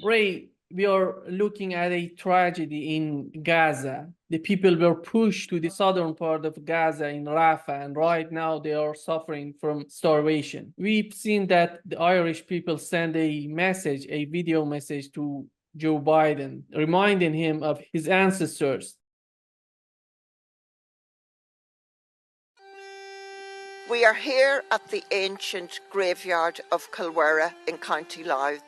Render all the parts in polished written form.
Ray, we are looking at a tragedy in Gaza. The people were pushed to the southern part of Gaza in Rafah, and right now they are suffering from starvation. We've seen that the Irish people send a message, a video message to Joe Biden, reminding him of his ancestors. We are here at the ancient graveyard of Kilwera in County Louth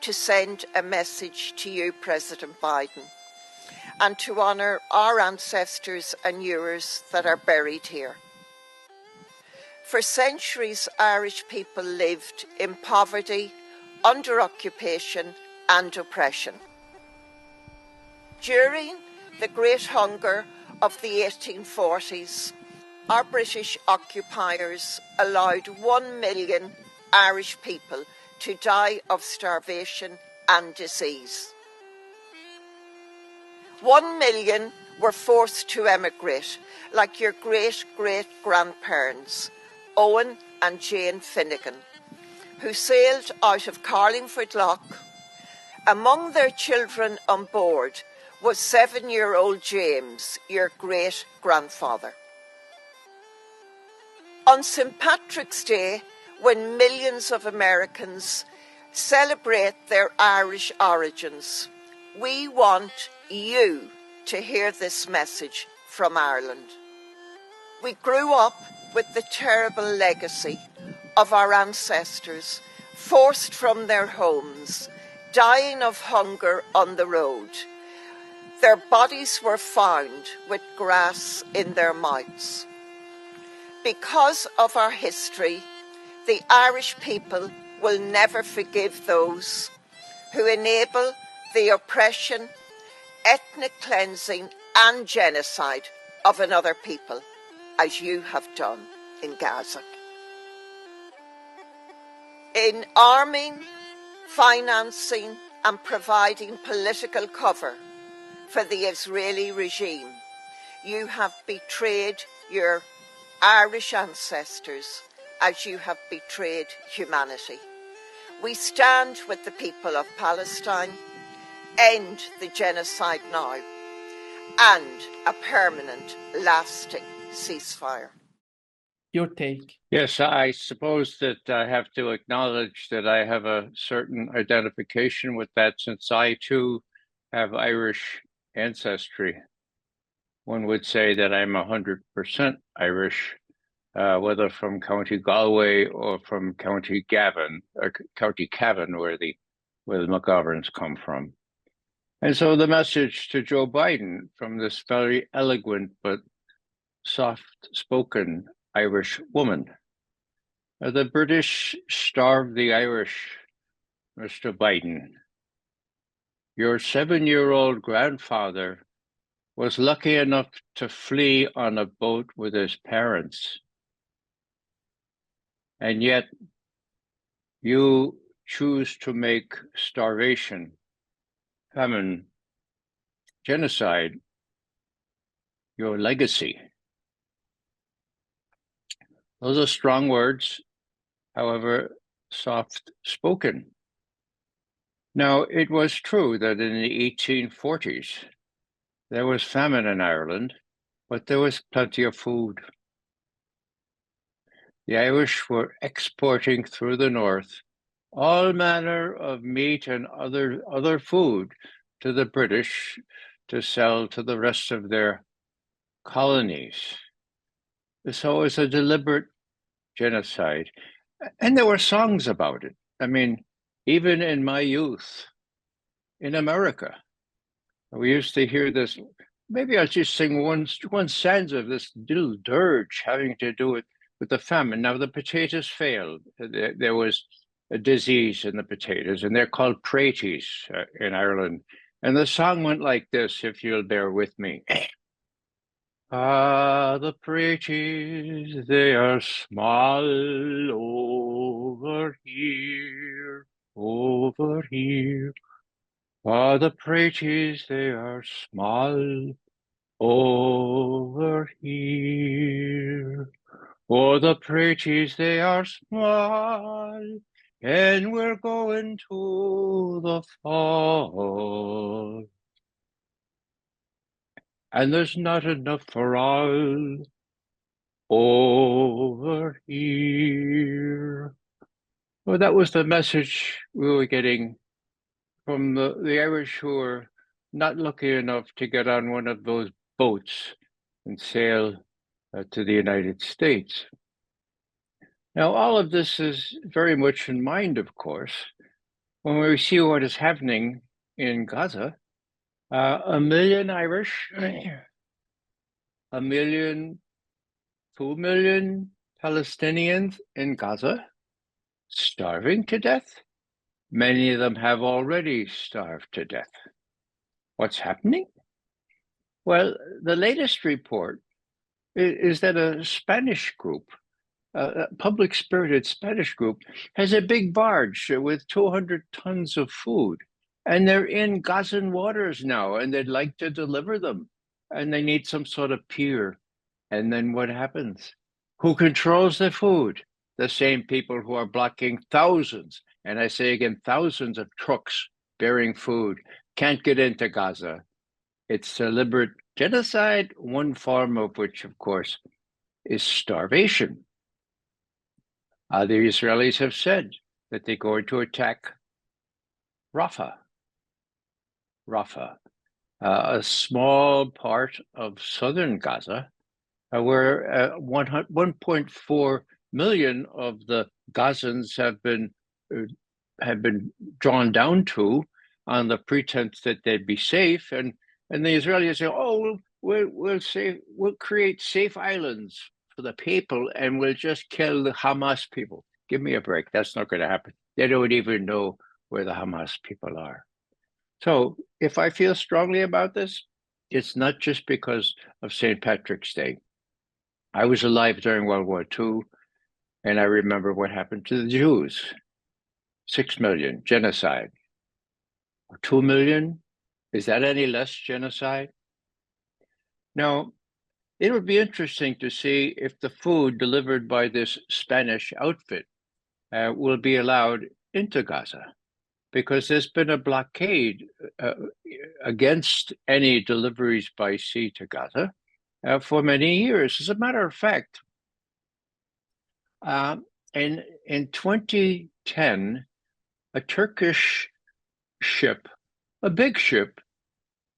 to send a message to you, President Biden, and to honour our ancestors and yours that are buried here. For centuries, Irish people lived in poverty, under occupation and oppression. During the Great Hunger of the 1840s, our British occupiers allowed 1 million Irish people to die of starvation and disease. 1 million were forced to emigrate, like your great-great-grandparents, Owen and Jane Finnegan, who sailed out of Carlingford Lough. Among their children on board was 7-year-old James, your great-grandfather. On St. Patrick's Day, when millions of Americans celebrate their Irish origins, we want you to hear this message from Ireland. We grew up with the terrible legacy of our ancestors, forced from their homes, dying of hunger on the road. Their bodies were found with grass in their mouths. Because of our history, the Irish people will never forgive those who enable the oppression, ethnic cleansing and genocide of another people, as you have done in Gaza. In arming, financing and providing political cover for the Israeli regime, you have betrayed your Irish ancestors as you have betrayed humanity. We stand with the people of Palestine, end the genocide now, and a permanent, lasting ceasefire. Your take. Yes, I suppose that I have to acknowledge that I have a certain identification with that, since I too have Irish ancestry. One would say that I'm 100% Irish, whether from County Galway or from County Cavan, where the McGoverns come from. And so the message to Joe Biden from this very eloquent but soft-spoken Irish woman. The British starved the Irish, Mr. Biden. Your 7-year-old grandfather was lucky enough to flee on a boat with his parents. And yet you choose to make starvation, famine, genocide your legacy. Those are strong words, however soft spoken. Now, it was true that in the 1840s, there was famine in Ireland, but there was plenty of food. The Irish were exporting through the north all manner of meat and other food to the British to sell to the rest of their colonies. So it was a deliberate genocide. And there were songs about it. I mean, even in my youth, in America, we used to hear this. Maybe I'll just sing one stanza of this little dirge having to do with the famine. Now, the potatoes failed. There was a disease in the potatoes, and they're called praties in Ireland. And the song went like this, if you'll bear with me. Ah, the praties, they are small over here, over here. Ah, the praties, they are small over here. Oh, the praties, they are small and we're going to the fall. And there's not enough for all over here. Well, that was the message we were getting from the Irish who were not lucky enough to get on one of those boats and sail to the United States. Now, all of this is very much in mind, of course, when we see what is happening in Gaza. 1 million Irish, 1 million, 2 million Palestinians in Gaza starving to death. Many of them have already starved to death. What's happening? Well, the latest report is that a Spanish group, a public-spirited Spanish group, has a big barge with 200 tons of food. And they're in Gazan waters now, and they'd like to deliver them. And they need some sort of pier. And then what happens? Who controls the food? The same people who are blocking thousands, and I say again, thousands of trucks bearing food, can't get into Gaza. It's deliberate genocide, one form of which, of course, is starvation. The Israelis have said that they're going to attack Rafah, a small part of southern Gaza, where 1.4 million of the Gazans have been drawn down to on the pretense that they'd be safe, and the Israelis say, "Oh, we'll create safe islands for the people, and we'll just kill the Hamas people." Give me a break. That's not going to happen. They don't even know where the Hamas people are. So if I feel strongly about this, it's not just because of St. Patrick's Day. I was alive during World War II, and I remember what happened to the Jews. 6 million, genocide. 2 million, is that any less genocide? Now, it would be interesting to see if the food delivered by this Spanish outfit will be allowed into Gaza, because there's been a blockade against any deliveries by sea to Gaza for many years. As a matter of fact, in 2010, a Turkish ship, a big ship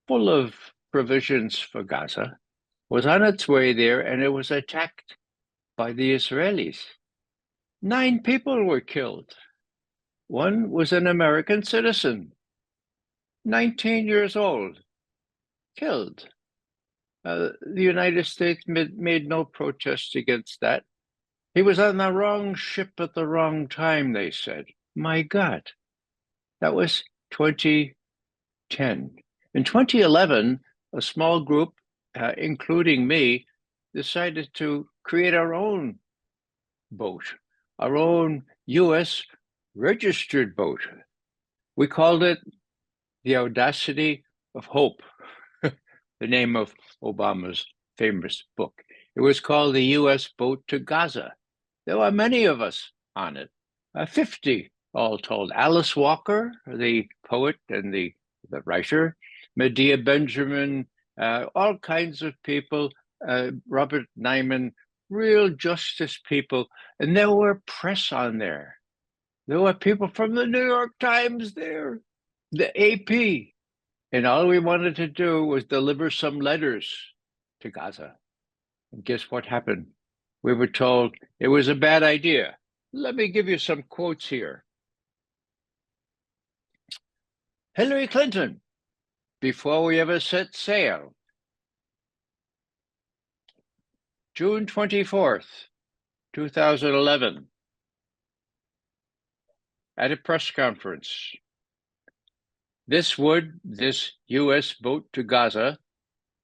full of provisions for Gaza, was on its way there, and it was attacked by the Israelis. 9 people were killed. One was an American citizen, 19 years old, killed. The United States made no protest against that. He was on the wrong ship at the wrong time, they said. My God, that was 2010. In 2011, a small group, including me, decided to create our own boat, our own US registered boat. We called it the Audacity of Hope, the name of Obama's famous book. It was called the US Boat to Gaza. There were many of us on it, 50 all told. Alice Walker, the poet and the writer, Medea Benjamin, all kinds of people, Robert Nyman, real justice people. And there were press on there. There were people from the New York Times there, the AP. And all we wanted to do was deliver some letters to Gaza. And guess what happened? We were told it was a bad idea. Let me give you some quotes here. Hillary Clinton, before we ever set sail. June 24th, 2011, at a press conference. This US boat to Gaza,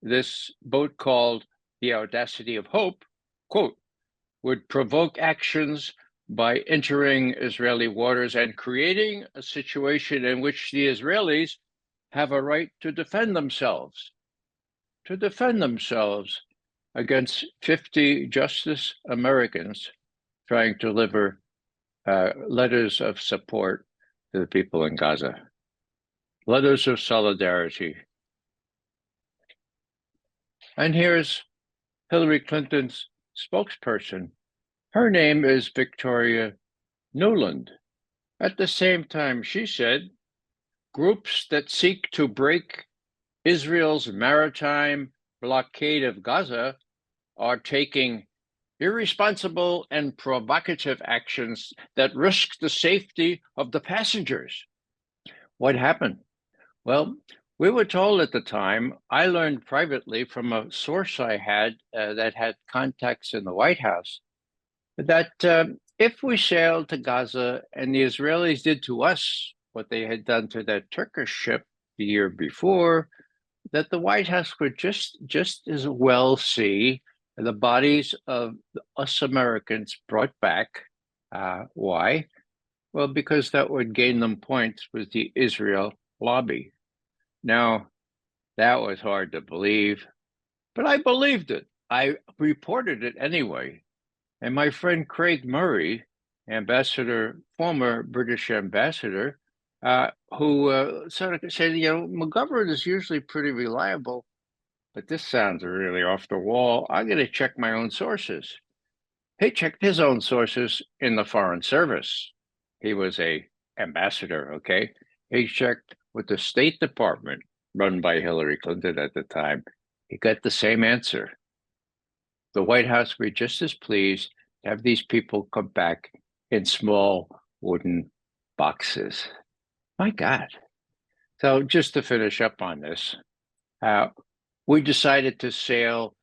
this boat called the Audacity of Hope, quote, would provoke actions by entering Israeli waters and creating a situation in which the Israelis have a right to defend themselves against 50 justice Americans trying to deliver letters of support to the people in Gaza, letters of solidarity. And here's Hillary Clinton's spokesperson. Her name is Victoria Nuland. At the same time, she said, groups that seek to break Israel's maritime blockade of Gaza are taking irresponsible and provocative actions that risk the safety of the passengers. What happened? Well, we were told at the time, I learned privately from a source I had that had contacts in the White House, that if we sailed to Gaza and the Israelis did to us what they had done to that Turkish ship the year before, that the White House would just as well see the bodies of us Americans brought back. Why? Well, because that would gain them points with the Israel lobby. Now, that was hard to believe, but I believed it. I reported it anyway. And my friend Craig Murray, former British ambassador, who sort of said, McGovern is usually pretty reliable, but this sounds really off the wall. I'm going to check my own sources. He checked his own sources in the Foreign Service. He was a ambassador, okay? He checked with the State Department, run by Hillary Clinton at the time. He got the same answer. The White House would be just as pleased to have these people come back in small wooden boxes. My God. So just to finish up on this, we decided to sail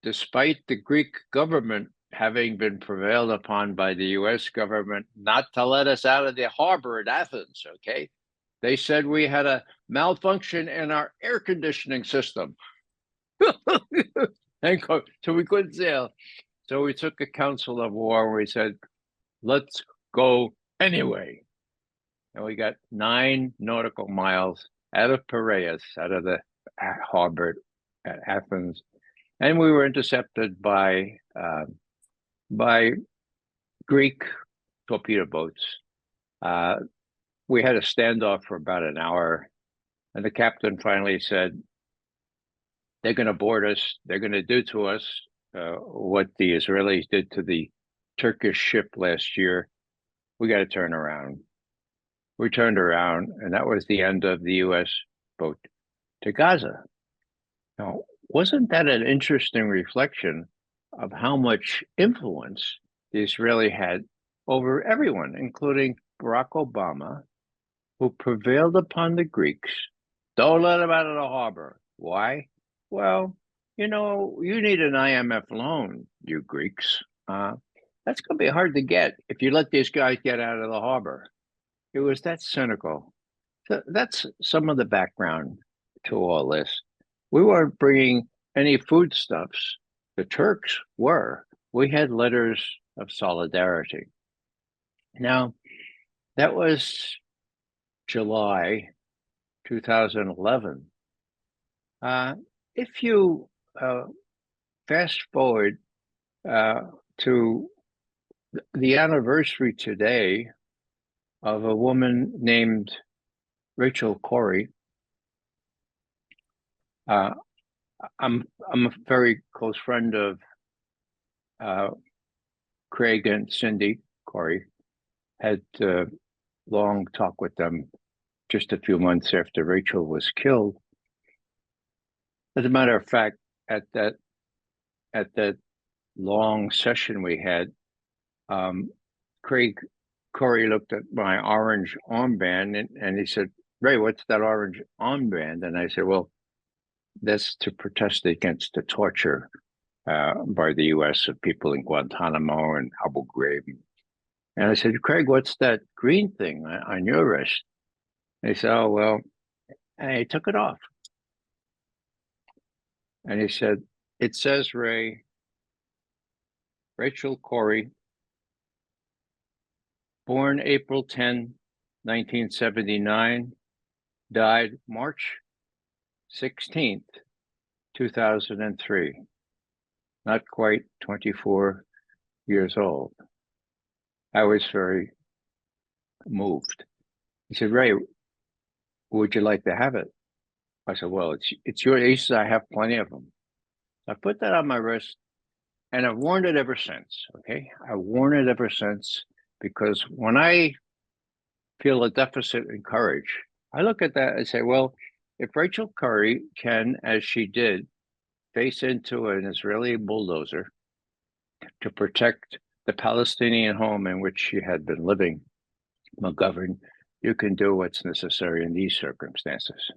despite the Greek government having been prevailed upon by the US government not to let us out of the harbor at Athens, okay? They said we had a malfunction in our air conditioning system. So we couldn't sail. So we took a council of war and we said, let's go anyway. And we got 9 nautical miles out of Piraeus, out of the harbor at Athens. And we were intercepted by Greek torpedo boats. We had a standoff for about an hour, and the captain finally said, they're going to board us. They're going to do to us what the Israelis did to the Turkish ship last year. We got to turn around. We turned around, and that was the end of the U.S. boat to Gaza. Now, wasn't that an interesting reflection of how much influence the Israeli had over everyone, including Barack Obama, who prevailed upon the Greeks? Don't let them out of the harbor. Why? Well, you need an IMF loan, you Greeks. That's going to be hard to get if you let these guys get out of the harbor. It was that cynical. So that's some of the background to all this. We weren't bringing any foodstuffs. The Turks were. We had letters of solidarity. Now, that was July 2011. If you fast forward to the anniversary today of a woman named Rachel Corrie, I'm a very close friend of Craig and Cindy Corrie. Had long talk with them just a few months after Rachel was killed. As a matter of fact, at that long session we had, Craig Corey looked at my orange armband and he said, "Ray, what's that orange armband?" And I said, "Well, that's to protest against the torture by the U.S. of people in Guantanamo and Abu Ghraib." And I said, "Craig, what's that green thing on your wrist?" And he said, "Oh, well," and he took it off. And he said, "It says, Ray, Rachel Corrie, born April 10, 1979, died March 16th, 2003. Not quite 24 years old." I was very moved. He said, Ray, would you like to have it? I said, well, it's your. He said, I have plenty of them. I put that on my wrist, and I've worn it ever since. Okay, I've worn it ever since because when I feel a deficit in courage, I look at that and say, well, if Rachel Curry can, as she did, face into an Israeli bulldozer to protect the Palestinian home in which she had been living, McGovern, you can do what's necessary in these circumstances.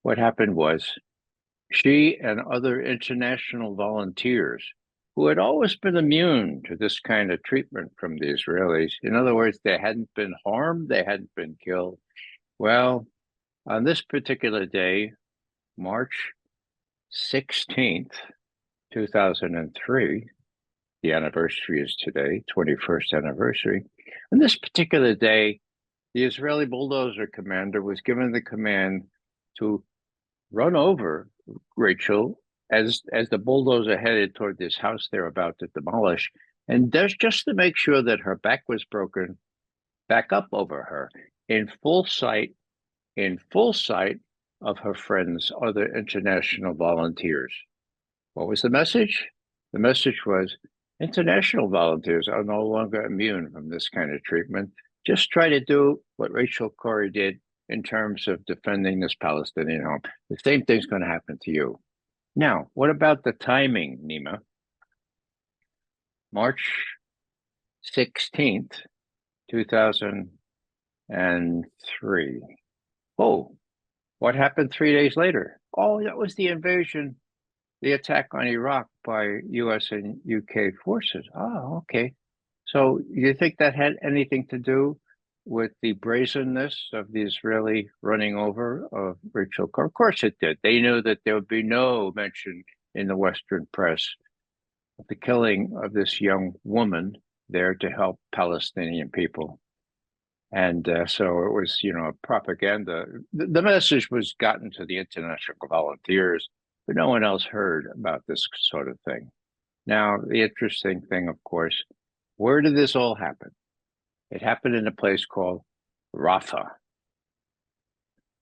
What happened was she and other international volunteers who had always been immune to this kind of treatment from the Israelis. In other words, they hadn't been harmed, they hadn't been killed. Well, on this particular day, March 16th, 2003, the anniversary is today, 21st anniversary. On this particular day, the Israeli bulldozer commander was given the command to run over Rachel as the bulldozer headed toward this house they're about to demolish, and just to make sure that her back was broken, back up over her in full sight of her friends, other international volunteers. What was the message? The message was international volunteers are no longer immune from this kind of treatment. Just try to do what Rachel Corrie did in terms of defending this Palestinian home. The same thing's going to happen to you. Now, what about the timing, Nima? March 16th, 2003. Oh, what happened 3 days later? Oh, that was the invasion, the attack on Iraq by US and UK forces. Oh, okay. So you think that had anything to do with the brazenness of the Israeli running over of Rachel Corrie? Of course it did. They knew that there would be no mention in the Western press of the killing of this young woman there to help Palestinian people. And so it was, propaganda. The message was gotten to the international volunteers, but no one else heard about this sort of thing. Now, the interesting thing, of course, where did this all happen? It happened in a place called Rafah.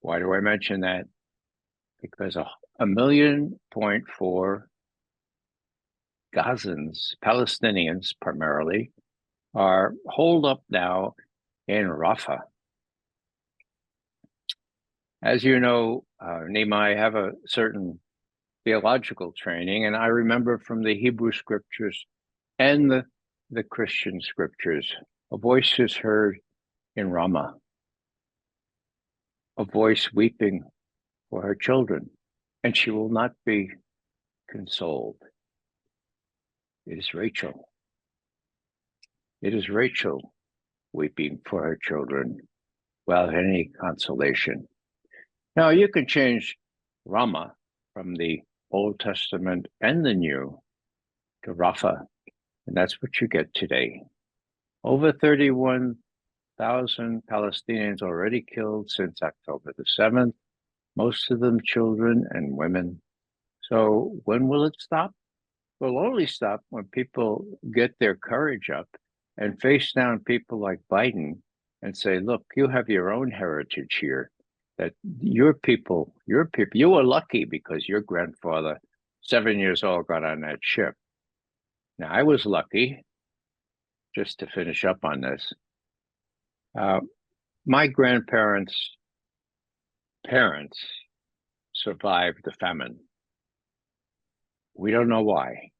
Why do I mention that? Because 1.4 million Gazans, Palestinians primarily, are holed up now in Rafah. As you know, Nima, I have a certain theological training, and I remember from the Hebrew scriptures and the Christian scriptures, a voice is heard in Ramah, a voice weeping for her children, and she will not be consoled. It is Rachel. It is Rachel weeping for her children without any consolation. Now, you can change Ramah from the Old Testament and the New to Rafah, and that's what you get today. Over 31,000 Palestinians already killed since October the 7th, most of them children and women. So when will it stop? It will only stop when people get their courage up and face down people like Biden and say, look, you have your own heritage here, that your people, you were lucky because your grandfather, 7 years old, got on that ship. Now, I was lucky, just to finish up on this. My grandparents' parents survived the famine. We don't know why.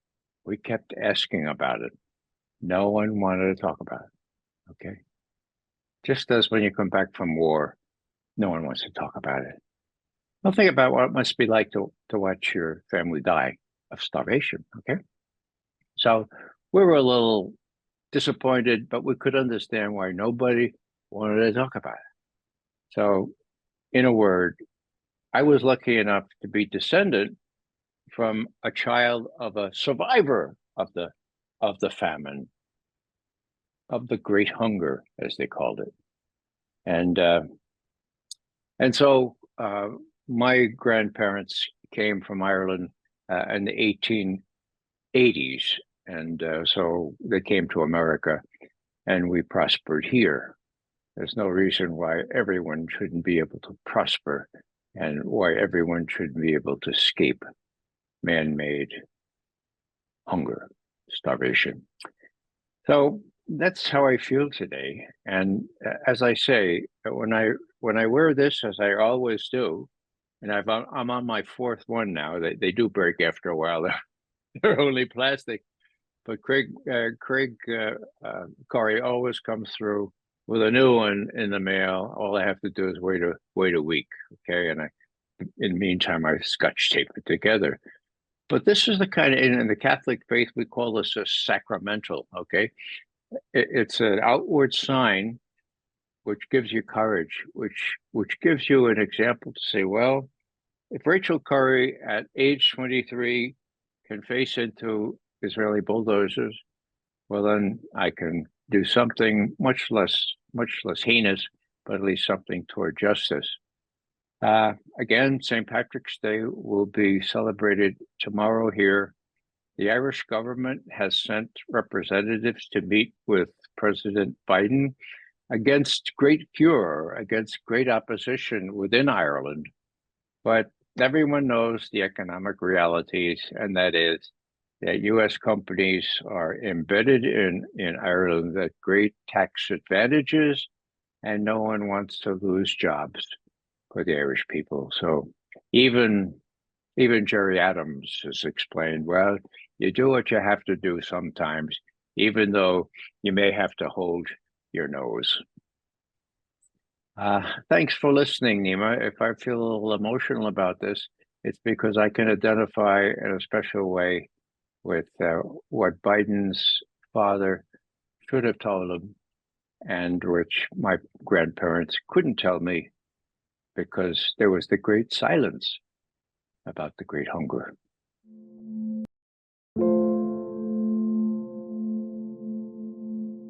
We kept asking about it. No one wanted to talk about it, okay? Just as when you come back from war, no one wants to talk about it. Well, think about what it must be like to watch your family die of starvation, okay? So we were a little disappointed, but we could understand why nobody wanted to talk about it. So, in a word, I was lucky enough to be descended from a child of a survivor of the famine, of the Great Hunger, as they called it, and so my grandparents came from Ireland in the 1880s, and so they came to America, and we prospered here. There's no reason why everyone shouldn't be able to prosper and why everyone should be able to escape man-made hunger, starvation. So that's how I feel today. And as I say, when I wear this, as I always do, and I'm on my fourth one now. They do break after a while. They're only plastic. But Craig Corey always comes through with a new one in the mail. All I have to do is wait a week, okay? And in the meantime, I Scotch tape it together. But this is the kind of, in the Catholic faith, we call this a sacramental, okay? It's an outward sign which gives you courage, which gives you an example to say, well, if Rachel Corrie at age 23 can face into Israeli bulldozers, well, then I can do something much less heinous, but at least something toward justice. Again, St. Patrick's Day will be celebrated tomorrow here. The Irish government has sent representatives to meet with President Biden against great furor, against great opposition within Ireland. But everyone knows the economic realities, and that is that U.S. companies are embedded in Ireland at great tax advantages, and no one wants to lose jobs for the Irish people. So even Jerry Adams has explained, well, you do what you have to do sometimes, even though you may have to hold your nose. Thanks for listening, Nima. If I feel a little emotional about this, it's because I can identify in a special way with what Biden's father should have told him, and which my grandparents couldn't tell me because there was the great silence about the great hunger.